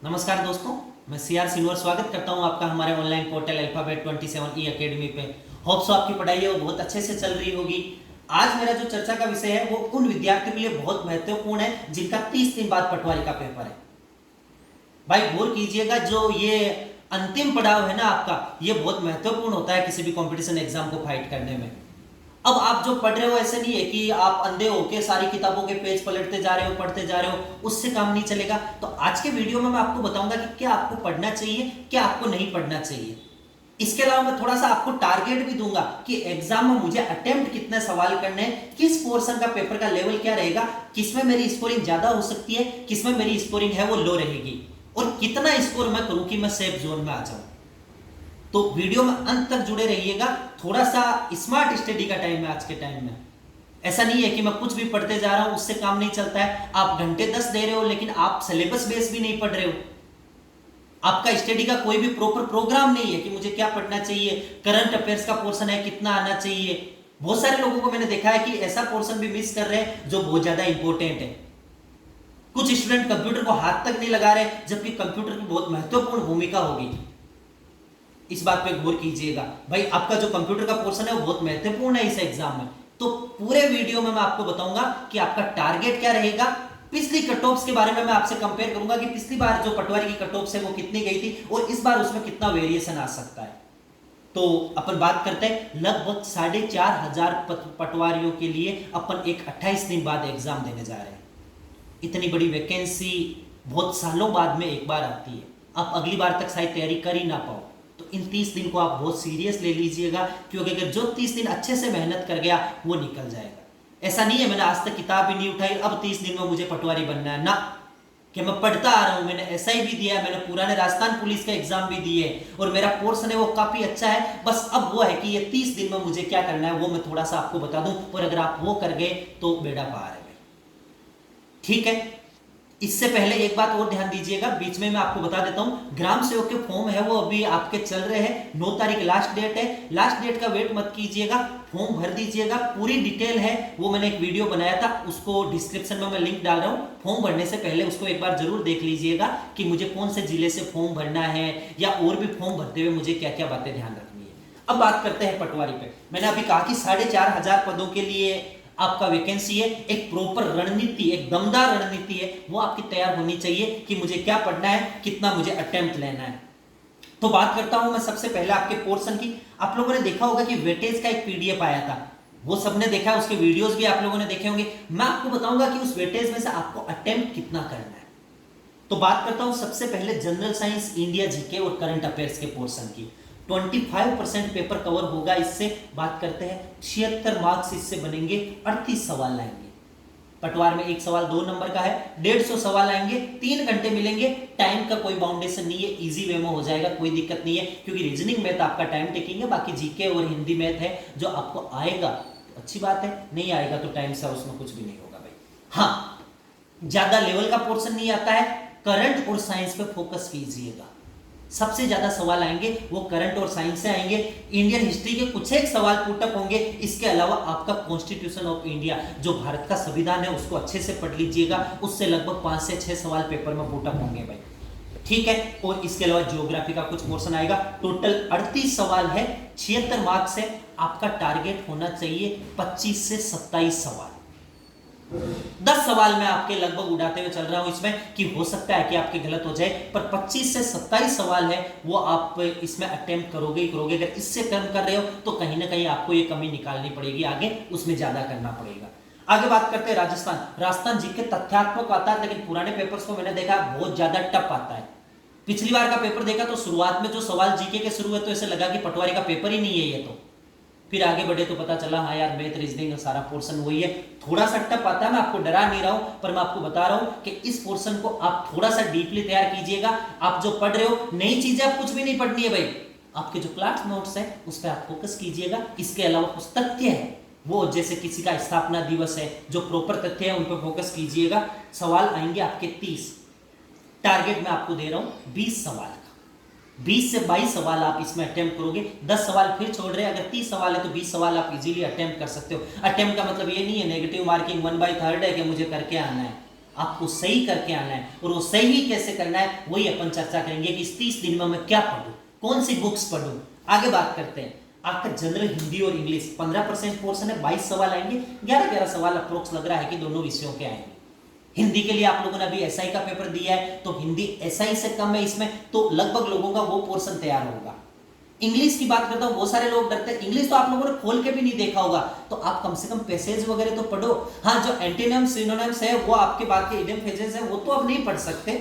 नमस्कार दोस्तों, मैं सीआर सिनोर स्वागत करता हूं आपका हमारे ऑनलाइन पोर्टल अल्फाबेट 27 ई अकेडमी पे। होप सो आपकी पढ़ाई है वो बहुत अच्छे से चल रही होगी। आज मेरा जो चर्चा का विषय है वो उन विद्यार्थियों के लिए बहुत महत्वपूर्ण है जिनका 30 दिन बाद पटवारी का पेपर है। भाई गौर कीजिएगा, जो ये अंतिम पड़ाव है ना आपका, ये बहुत महत्वपूर्ण होता है किसी भी कंपटीशन एग्जाम को फाइट करने में। अब आप जो पढ़ रहे हो ऐसे नहीं है कि आप अंधे होके सारी किताबों के पेज पलटते जा रहे हो, पढ़ते जा रहे हो, उससे काम नहीं चलेगा। तो आज के वीडियो में मैं आपको बताऊंगा कि क्या आपको पढ़ना चाहिए, क्या आपको नहीं पढ़ना चाहिए। इसके अलावा मैं थोड़ा सा आपको टारगेट भी दूंगा कि एग्जाम में मुझे अटेम्प्ट कितने सवाल करने हैं, किस पोर्शन का पेपर का लेवल क्या रहेगा, किसमें मेरी स्कोरिंग ज्यादा हो सकती है, किसमें मेरी स्कोरिंग है वो लो रहेगी, और कितना स्कोर मैं करूं कि मैं सेफ जोन में आ जाऊं। तो वीडियो में अंत तक जुड़े रहिएगा। थोड़ा सा स्मार्ट स्टडी का टाइम है आज के टाइम में। ऐसा नहीं है कि मैं कुछ भी पढ़ते जा रहा हूं, उससे काम नहीं चलता है। आप घंटे 10 दे रहे हो लेकिन आप सिलेबस बेस भी नहीं पढ़ रहे हो। आपका स्टडी का कोई भी प्रॉपर प्रोग्राम नहीं है कि मुझे क्या पढ़ना चाहिए, करंट अफेयर्स का पोर्शन है कितना आना चाहिए। बहुत सारे लोगों को मैंने देखा है कि ऐसा पोर्शन भी मिस कर रहे हैं जो बहुत ज्यादा इंपॉर्टेंट है। कुछ स्टूडेंट कंप्यूटर को हाथ तक नहीं लगा रहे, जबकि कंप्यूटर की बहुत महत्वपूर्ण भूमिका होगी। इस बात पे गौर कीजिएगा। भाई आपका जो कंप्यूटर का पोर्शन है वो बहुत महत्वपूर्ण है इस एग्जाम में। तो पूरे वीडियो में मैं आपको बताऊंगा कि आपका टारगेट क्या रहेगा। पिछली कट ऑफ्स के बारे में मैं आपसे कंपेयर करूंगा कि पिछली बार जो पटवारी की कट ऑफ्स है वो कितनी गई थी और इस बार उसमें कितना वेरिएशन आ सकता है। तो अपन बात करते हैं, लगभग 4,500 पटवारियों के लिए अपन एक 28 दिन बाद एग्जाम देने जा रहे हैं। इतनी बड़ी वैकेंसी बहुत सालों बाद में एक बार आती है। आप अगली बार तक शायद तैयारी कर ही ना पाओ। तो इन 30 दिन को आप बहुत सीरियस ले लीजिएगा, क्योंकि अगर जो 30 दिन अच्छे से मेहनत कर गया वो निकल जाएगा। ऐसा नहीं है मैंने आज तक किताब भी नहीं उठाई, अब 30 दिन में मुझे पटवारी बनना है ना, कि मैं पढ़ता आ रहा हूं। मैंने एसआई भी दिया है, मैंने पुराने राजस्थान पुलिस का एग्जाम भी दिए और मेरा पोर्शन है वो काफी अच्छा है। बस अब वो है कि ये 30 दिन में मुझे क्या करना है वो मैं थोड़ा सा आपको बता दूं, और अगर आप वो कर गए तो बेड़ा पार है। ठीक है, इससे पहले एक बात और ध्यान दीजिएगा, बीच में मैं आपको बता देता हूं, ग्राम सेवक के फॉर्म है वो अभी आपके चल रहे हैं। 9 तारीख लास्ट डेट है। लास्ट डेट का वेट मत कीजिएगा, फॉर्म भर दीजिएगा। पूरी डिटेल है वो मैंने एक वीडियो बनाया था, उसको डिस्क्रिप्शन में मैं लिंक डाल रहा हूं। फॉर्म भरने से पहले उसको एक बार जरूर देख लीजिएगा कि मुझे कौन से जिले से फॉर्म भरना है, या और भी फॉर्म भरते हुए मुझे क्या क्या बातें ध्यान रखनी है। अब बात करते हैं पटवारी पे। मैंने अभी कहा कि 4,500 पदों के लिए आपका वैकेंसी है। एक प्रॉपर रणनीति, एक दमदार रणनीति है वो आपकी तैयार होनी चाहिए कि मुझे क्या पढ़ना है, कितना मुझे अटेम्प्ट लेना है। तो बात करता हूं मैं सबसे पहले आपके पोर्शन की। आप लोगों ने देखा होगा कि वेटेज का एक पीडीएफ आया था, वो सबने देखा, उसके वीडियोस भी आप लोगों ने देखे होंगे। मैं आपको बताऊंगा कि उस वेटेज में से आपको अटेम्प्ट कितना करना है। तो बात करता हूं सबसे पहले जनरल साइंस, इंडिया जीके और करंट अफेयर्स के पोर्शन की। 25% पेपर कवर होगा इससे। बात करते हैं 76 मार्क्स इससे बनेंगे, 38 सवाल लाएंगे। पटवार में एक सवाल 2 नंबर का है, 150 सवाल आएंगे, 3 घंटे मिलेंगे। टाइम का कोई बाउंडेशन नहीं है, इजी वे में हो जाएगा, कोई दिक्कत नहीं है, क्योंकि रीजनिंग मैथ आपका टाइम टेकिंग है। बाकी जीके और हिंदी मैथ है जो आपको आएगा तो अच्छी बात है, नहीं आएगा तो टाइम से उसमें कुछ भी नहीं होगा भाई। हाँ, ज्यादा लेवल का पोर्शन नहीं आता है। करंट और साइंस पे फोकस कीजिएगा। सबसे ज्यादा सवाल आएंगे वो करंट और साइंस से आएंगे। इंडियन हिस्ट्री के कुछ एक सवाल पुटअप होंगे। इसके अलावा आपका कॉन्स्टिट्यूशन ऑफ इंडिया, जो भारत का संविधान है, उसको अच्छे से पढ़ लीजिएगा। उससे लगभग 5 से 6 सवाल पेपर में पुटअप होंगे भाई। ठीक है, और इसके अलावा ज्योग्राफी का कुछ पोर्शन आएगा। टोटल 38 सवाल है, 76 मार्क्स है। आपका टारगेट होना चाहिए 25 से 27 सवाल। 10 सवाल मैं आपके लगभग उड़ाते हुए चल रहा हूं इसमें, कि हो सकता है कि आपके गलत हो जाए, पर 25 से 27 सवाल है वो आप इसमें अटेम्प्ट करोगे ही करोगे। अगर इससे कम कर रहे हो तो कहीं ना कहीं आपको ये कमी निकालनी पड़ेगी, आगे उसमें ज्यादा करना पड़ेगा। आगे बात करते हैं राजस्थान। राजस्थान जीके तथ्यात्मक आता है, लेकिन पुराने पेपर्स को मैंने देखा बहुत ज्यादा टफ आता है। पिछली बार का पेपर देखा तो शुरुआत में जो सवाल जीके के शुरू है तो ऐसे लगा कि पटवारी का पेपर ही नहीं है ये। तो फिर आगे बढ़े तो पता चला हाँ यार, मैथ रीजनिंग सारा पोर्शन वही है। थोड़ा सा टफ आता है, मैं आपको डरा नहीं रहा हूं, पर मैं आपको बता रहा हूं कि इस पोर्शन को आप थोड़ा सा डीपली तैयार कीजिएगा। आप जो पढ़ रहे हो नई चीजें आप कुछ भी नहीं पढ़नी है भाई। आपके जो क्लास नोट्स है उस पर आप फोकस कीजिएगा। इसके अलावा कुछ तथ्य है वो, जैसे किसी का स्थापना दिवस है, जो प्रॉपर तथ्य है उन पर फोकस कीजिएगा। सवाल आएंगे आपके 30। टारगेट मैं आपको दे रहा हूं 20 सवाल। 20 से 22 सवाल आप इसमें अटेम्प्ट करोगे। 10 सवाल फिर छोड़ रहे हैं। अगर 30 सवाल है तो 20 सवाल आप इजीली अटेम्प्ट कर सकते हो। अटेम्प्ट का मतलब ये नहीं है नेगेटिव मार्किंग 1/3 है कि मुझे करके आना है। आपको सही करके आना है, और वो सही कैसे करना है वही अपन चर्चा करेंगे कि इस 30 दिन में मैं क्या पढूं, कौन सी बुक्स पढूं। आगे बात करते हैं। आपका जनरल हिंदी और इंग्लिश 15% पोर्शन है, 22 सवाल आएंगे, 11 सवाल अप्रोक्स लग रहा है कि दोनों विषयों के आएंगे। हिंदी के लिए आप लोगों ने अभी एसआई का पेपर दिया है, तो हिंदी एसआई से कम है इसमें, तो लगभग लोगों का वो पोर्शन तैयार होगा। इंग्लिश की बात करता हूं, बहुत सारे लोग डरते हैं, इंग्लिश तो आप लोगों ने खोल के भी नहीं देखा होगा, तो आप कम से कम पैसेज वगैरह तो पढ़ो। हाँ, जो एंटोनिम्स सिनोनिम्स है वो आपके बाद के इडियम फ्रेजेस है वो तो आप नहीं पढ़ सकते,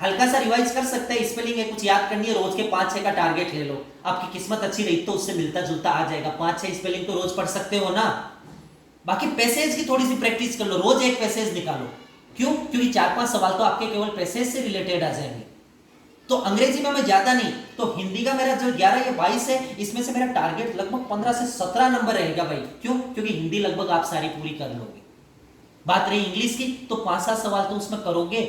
हल्का सा रिवाइज कर सकते हैं। स्पेलिंग है, कुछ याद करनी है, रोज के 5-6 का टारगेट ले लो, आपकी किस्मत अच्छी रही तो उससे मिलता जुलता आ जाएगा। 5-6 स्पेलिंग तो रोज पढ़ सकते हो ना। बाकी पैसेज की थोड़ी सी प्रैक्टिस कर लो, रोज एक पैसेज निकालो। क्यों? क्योंकि 4-5 सवाल तो आपके केवल पैसेज से रिलेटेड आ जाएंगे। तो अंग्रेजी में मैं ज्यादा नहीं, तो हिंदी का मेरा जो 11 या 22 है, इसमें से मेरा टारगेट लगभग 15 से 17 नंबर रहेगा भाई। क्यों? क्योंकि हिंदी लगभग आप सारी पूरी कर लोगे। बात रही इंग्लिश की, तो 5-7 सवाल तो उसमें करोगे।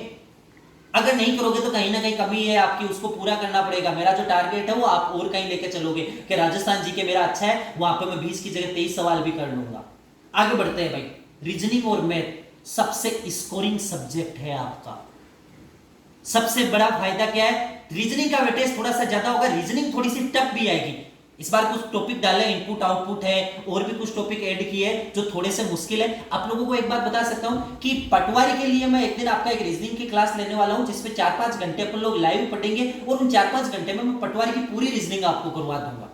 अगर नहीं करोगे तो कहीं ना कहीं कमी है आपकी, उसको पूरा करना पड़ेगा। मेरा जो टारगेट है वो आप और कहीं लेके चलोगे कि राजस्थान जी के मेरा अच्छा है, वहां पे मैं 20 की जगह 23 सवाल भी कर लूंगा। आगे बढ़ते हैं भाई। रीजनिंग और मैथ सबसे स्कोरिंग सब्जेक्ट है आपका। सबसे बड़ा फायदा क्या है? रीजनिंग का वेटेज थोड़ा सा ज्यादा होगा, रीजनिंग थोड़ी सी टफ भी आएगी। इस बार कुछ टॉपिक डाले, इनपुट आउटपुट है, और भी कुछ टॉपिक ऐड किए जो थोड़े से मुश्किल है। आप लोगों को एक बात बता सकता हूं कि पटवारी के लिए मैं एक दिन आपका एक रीजनिंग की क्लास लेने वाला हूं, जिसमें 4-5 घंटे अपन लोग लाइव पढ़ेंगे, और उन 4-5 घंटे में मैं पटवारी की पूरी रीजनिंग आपको करवा दूंगा।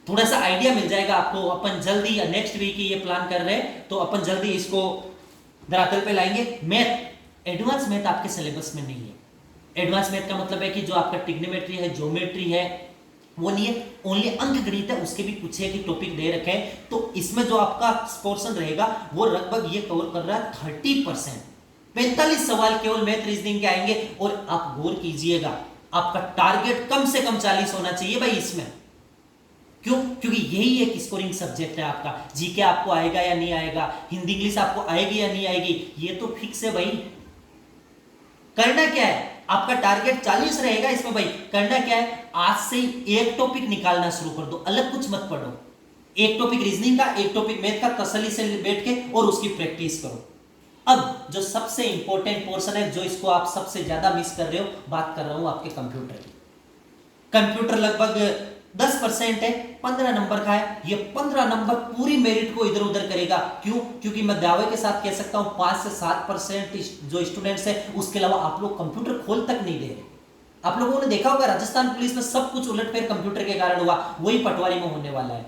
थोड़ा सा आइडिया मिल जाएगा आपको। अपन जल्दी या नेक्स्ट वीक ये प्लान कर रहे हैं, तो अपन जल्दी इसको धरातल पे लाएंगे। मैथ, एडवांस मैथ आपके सिलेबस में नहीं है। एडवांस मैथ का मतलब है कि जो आपका ट्रिग्नोमेट्री है, ज्योमेट्री है, वो नहीं है। ओनली अंक गणित है, उसके भी कुछ है कि टॉपिक दे रखे हैं। तो इसमें जो आपका पोर्शन रहेगा वो लगभग ये कवर कर रहा है 30%। 45 सवाल केवल मैथ रीजनिंग के आएंगे, और आप गौर कीजिएगा आपका टारगेट कम से कम 40 होना चाहिए भाई इसमें। क्यों? क्योंकि यही एक स्कोरिंग सब्जेक्ट है आपका। जीके आपको आएगा या नहीं आएगा, हिंदी इंग्लिश आपको आएगी या नहीं आएगी, ये तो फिक्स है भाई। करना क्या है? आपका टारगेट 40 रहेगा इसमें भाई। करना क्या है? आज से ही एक टॉपिक निकालना शुरू कर दो, अलग कुछ मत पढ़ो। एक टॉपिक रीजनिंग का, एक टॉपिक मैथ का, तसल्ली से बैठ के और उसकी प्रैक्टिस करो। अब जो सबसे इंपॉर्टेंट पोर्शन है, जो इसको आप सबसे ज्यादा मिस कर रहे हो, बात कर रहा हूं आपके कंप्यूटर की। कंप्यूटर लगभग 10% है, 15 नंबर का है। ये 15 नंबर पूरी मेरिट को इधर उधर करेगा। क्यों? क्योंकि मैं दावे के साथ कह सकता हूं 5 से 7% जो स्टूडेंट्स है, उसके अलावा आप लोग कंप्यूटर खोल तक नहीं दे रहे। आप लोगों ने देखा होगा राजस्थान पुलिस में सब कुछ उलटफेर कंप्यूटर के कारण हुआ, वही पटवारी में होने वाला है।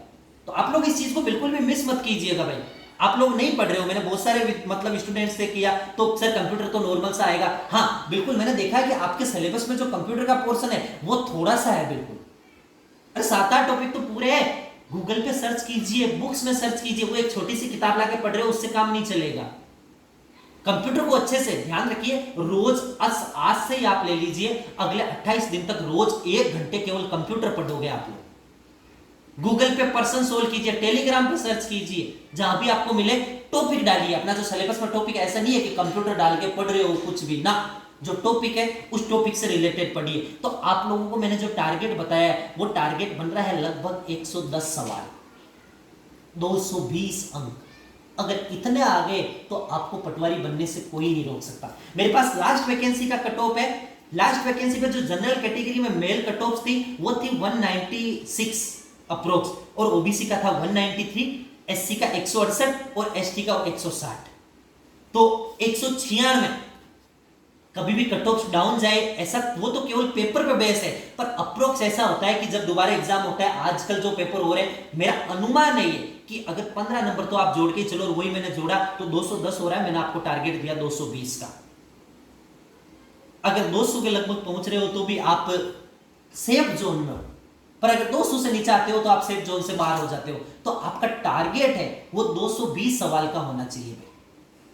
तो आप लोग इस चीज को बिल्कुल भी मिस मत कीजिएगा भाई। आप लोग नहीं पढ़ रहे हो, मैंने बहुत सारे मतलब स्टूडेंट्स से किया, तो सर कंप्यूटर तो नॉर्मल सा आएगा। हाँ बिल्कुल, मैंने देखा है कि आपके सिलेबस में जो कंप्यूटर का पोर्शन है वो थोड़ा सा है बिल्कुल। अरे 7-8 टॉपिक तो पूरे हैं। गूगल पे सर्च कीजिए, बुक्स में सर्च कीजिए, वो एक छोटी सी किताब लाके पढ़ रहे हो उससे काम नहीं चलेगा। कंप्यूटर को अच्छे से ध्यान रखिए। रोज आज से ही आप ले लीजिए, अगले 28 दिन तक रोज 1 घंटे केवल कंप्यूटर पढ़ोगे आप लोग। गूगल पे पर्सन सोल्व कीजिए, टेलीग्राम पे सर्च कीजिए, जहां भी आपको मिले टॉपिक डालिए। अपना जो सिलेबस में टॉपिक, ऐसा नहीं है कि कंप्यूटर डाल के पढ़ रहे हो कुछ भी ना, जो टॉपिक है उस टॉपिक से रिलेटेड पढ़िए। तो आप लोगों को मैंने जो टारगेट बताया है, वो टारगेट बन रहा है लगभग 110 सवाल, 220 अंक। अगर इतने आ गए तो आपको पटवारी बनने से कोई नहीं रोक सकता। मेरे पास लास्ट वैकेंसी का कट ऑफ है। लास्ट वैकेंसी पे जो जनरल कैटेगरी में मेल कट ऑफ थी वो थी 196 अप्रोक्स, और ओबीसी का था 193, एससी का 168 और एसटी का 160। तो 196 कभी भी कट ऑफ डाउन जाए ऐसा, वो तो केवल पेपर पे बेस है, पर अप्रोक्स ऐसा होता है कि जब दोबारा एग्जाम होता है, आजकल जो पेपर हो रहे हैं, मेरा अनुमान है ये कि अगर 15 नंबर तो आप जोड़ के चलो, और वही मैंने जोड़ा तो 210 हो रहा है। मैंने आपको टारगेट दिया 220 का। अगर 200 के लगभग पहुंच रहे हो तो भी आप सेफ जोन में हो, पर अगर 200 से नीचे आते हो तो आप सेफ जोन से बाहर हो जाते हो। तो आपका टारगेट है वो 220 सवाल का होना चाहिए,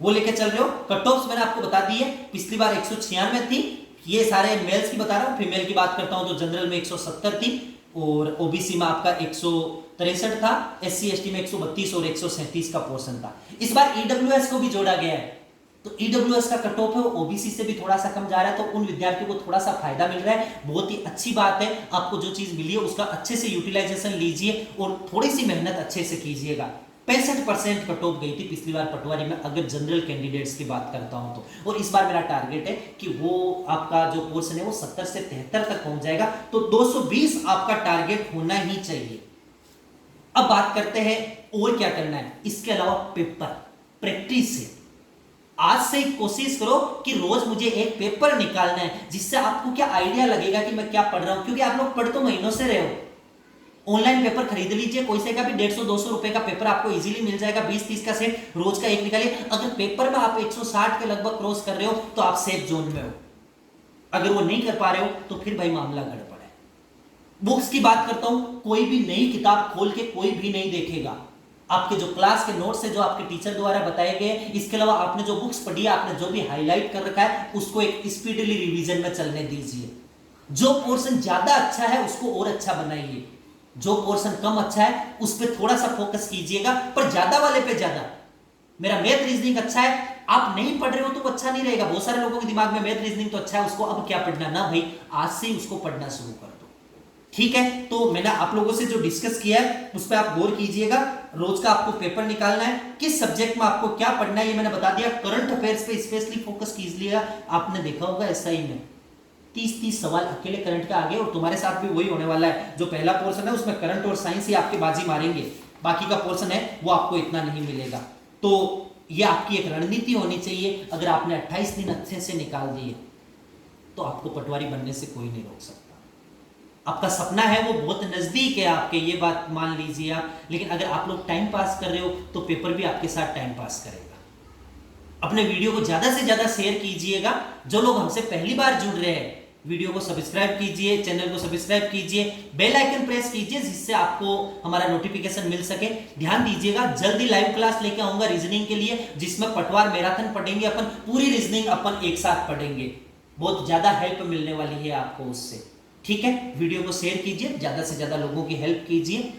वो लेके चल रहे हो। कट ऑफ्स मैंने आपको बता दी है। पिछली बार 196 थी, ये सारे मेल्स की बता रहा हूं। फीमेल की बात करता हूं तो जनरल में 170 थी, और ओबीसी में आपका 163 था, एससी एसटी में 132 और 137 का पोर्शन था। इस बार ईडब्ल्यूएस को भी जोड़ा गया है, तो ईडब्ल्यूएस का कट ऑफ है वो ओबीसी से भी थोड़ा सा कम जा रहा है, तो उन विद्यार्थियों को थोड़ा सा फायदा मिल रहा है। बहुत ही अच्छी बात है। आपको जो चीज मिली है उसका अच्छे से यूटिलाइजेशन लीजिए और थोड़ी सी मेहनत अच्छे से कीजिएगा। 65% कट ऑफ गई थी पिछली बार पटवारी में, अगर जनरल कैंडिडेट्स की बात करता हूं तो। और इस बार मेरा टारगेट है कि वो आपका जो पोर्शन है वो 70 से 73 तक पहुंच जाएगा, तो 220 आपका टारगेट होना ही चाहिए। अब बात करते हैं और क्या करना है इसके अलावा। पेपर प्रैक्टिस है। आज से कोशिश करो कि रोज मुझे एक पेपर निकालना है, जिससे आपको क्या आइडिया लगेगा कि मैं क्या पढ़ रहा हूं, क्योंकि आप लोग पढ़ तो महीनों से रहे हो। ऑनलाइन पेपर खरीद लीजिए, कोई से का भी 150-200 रुपए का पेपर आपको इजीली मिल जाएगा, 20-30 का सेट, रोज का एक निकालिए। अगर पेपर में आप 160 के लगभग क्रॉस कर रहे हो तो आप सेफ जोन में हो। अगर वो नहीं कर पा रहे हो तो फिर भाई मामला गड़बड़ है। बुक्स की बात करता हूं, कोई भी नई किताब खोल के कोई भी नहीं देखेगा। आपके जो क्लास के नोट्स है जो आपके टीचर द्वारा बताए गए, इसके अलावा आपने जो बुक्स पढ़ी है, आपने जो भी हाईलाइट कर रखा है, उसको एक स्पीडली रिवीजन में चलने दीजिए। जो पोर्शन ज्यादा अच्छा है उसको और अच्छा बनाइए, जो पोर्शन कम अच्छा है उस पर थोड़ा सा फोकस कीजिएगा, पर ज्यादा वाले पे ज्यादा। मेरा मैथ रीजनिंग अच्छा है, आप नहीं पढ़ रहे हो तो वो अच्छा नहीं रहेगा। बहुत सारे लोगों के दिमाग में मैथ रीजनिंग तो अच्छा है, उसको अब क्या पढ़ना, ना भाई आज से ही उसको पढ़ना शुरू कर दो। ठीक है, तो मैंने आप लोगों से जो डिस्कस किया है उस पर आप गौर कीजिएगा। रोज का आपको पेपर निकालना है, किस सब्जेक्ट में आपको क्या पढ़ना है ये मैंने बता दिया। करंट अफेयर्स पे स्पेशली फोकस कीजिएगा। आपने देखा होगा एसआई में 30-30 सवाल अकेले करंट के आगे, और तुम्हारे साथ भी वही होने वाला है। जो पहला पोर्शन है उसमें करंट और साइंस ही आपके बाजी मारेंगे, बाकी का पोर्शन है वो आपको इतना नहीं मिलेगा। तो ये आपकी एक रणनीति होनी चाहिए। अगर आपने 28 दिन अच्छे से निकाल दिए तो आपको पटवारी बनने से कोई नहीं रोक सकता। आपका सपना है वो बहुत नजदीक है आपके, ये बात मान लीजिए आप। लेकिन अगर आप लोग टाइम पास कर रहे हो तो पेपर भी आपके साथ टाइम पास करेगा। अपने वीडियो को ज्यादा से ज्यादा शेयर कीजिएगा। जो लोग हमसे पहली बार जुड़ रहे हैं, वीडियो को सब्सक्राइब कीजिए, चैनल को सब्सक्राइब कीजिए, बेल आइकन प्रेस कीजिए, जिससे आपको हमारा नोटिफिकेशन मिल सके। ध्यान दीजिएगा, जल्दी लाइव क्लास लेके आऊंगा रीजनिंग के लिए, जिसमें पटवार मैराथन पढ़ेंगे अपन, पूरी रीजनिंग अपन एक साथ पढ़ेंगे। बहुत ज्यादा हेल्प मिलने वाली है आपको उससे। ठीक है, वीडियो को शेयर कीजिए, ज्यादा से ज्यादा लोगों की हेल्प कीजिए।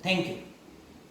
Thank you.